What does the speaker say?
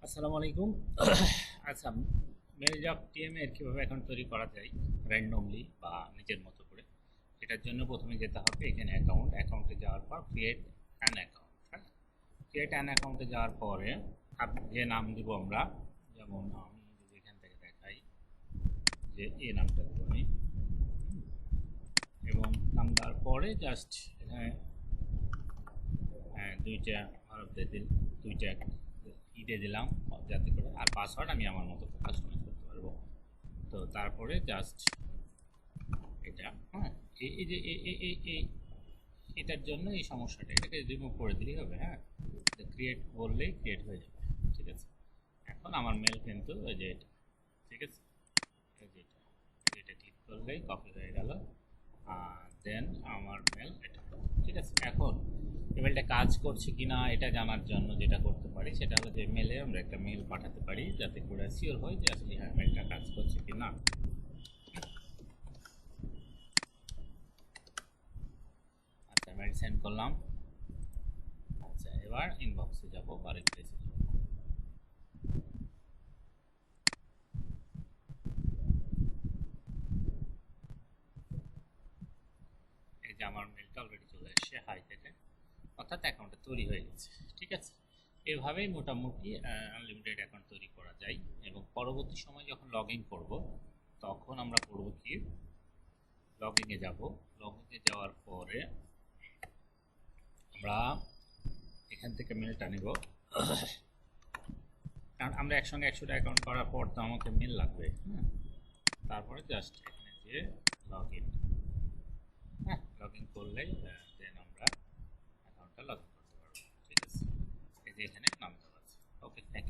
আসসালামু আলাইকুম। আচ্ছা, মেলজব টিএম এর কীভাবে অ্যাকাউন্ট তৈরি করা যায় র্যান্ডমলি বা নিজের মতো করে, এটার জন্য প্রথমে যেতে হবে এখানে অ্যাকাউন্টে যাওয়ার পর ক্রিয়েট অ্যান অ্যাকাউন্ট। হ্যাঁ, ক্রিয়েট অ্যান অ্যাকাউন্টে যাওয়ার পরে আপনি যে নাম দিব আমরা, যেমন আমি যদি এখান থেকে দেখাই যে এই নামটা দেবো আমি, এবং নাম দেওয়ার পরে জাস্ট এখানে দুইটা দুইটা দিয়ে দিলাম যাতে করে, আর পাসওয়ার্ড আমি আমার মতো কাস্টমাইজ করতে পারবো। তো তারপরে জাস্ট এটা, হ্যাঁ, এই যে এটার জন্য এই সমস্যাটা, এটাকে রিমুভ করে দিলেই হবে। হ্যাঁ, ক্রিয়েট বললেই ক্রিয়েট হয়ে যাবে। ঠিক আছে, এখন আমার মেল কিন্তু এই যে এটা, ঠিক আছে, এই যে এটা ক্লিক করলেই কপি হয়ে গেল। দেন আমার মেল এটা, ঠিক আছে। এখন ইমেলটা কাজ করছে কিনা এটা জানার জন্য যেটা করতে পারি সেটা হলো যে মেলে আমরা একটা মেল পাঠাতে পারি যাতে করে শিওর হয় যে আসলে হ্যাঁ মেলটা কাজ করছে কিনা। আচ্ছা, মেল সেন্ড করলাম। আচ্ছা, এবার ইনবক্সে যাব বা রিপ্লেসে যাব। এই যে আমার মেলটা অলরেডি চলে এসেছে হাই থেকে, অর্থাৎ অ্যাকাউন্টটা তৈরি হয়ে গেছে। ঠিক আছে, এভাবেই মোটামুটি আনলিমিটেড অ্যাকাউন্ট তৈরি করা যায়। এবং পরবর্তী সময় যখন লগ ইন করবো তখন আমরা করব কি, লগ ইনে যাব। লগ ইনে যাওয়ার পরে আমরা এখান থেকে মেলটা নিব, কারণ আমরা একসঙ্গে 100টা অ্যাকাউন্ট করার পর তো আমাকে মেল লাগবে। হ্যাঁ, তারপরে জাস্ট এখানে যে লগ ইন, হ্যাঁ, লগ ইন করলেই দেন আমরা অ্যাকাউন্টটা লগ ইন করতে পারবো। ঠিক আছে, এই যে এখানে নাম দেওয়া আছে। ওকে, থ্যাংক ইউ।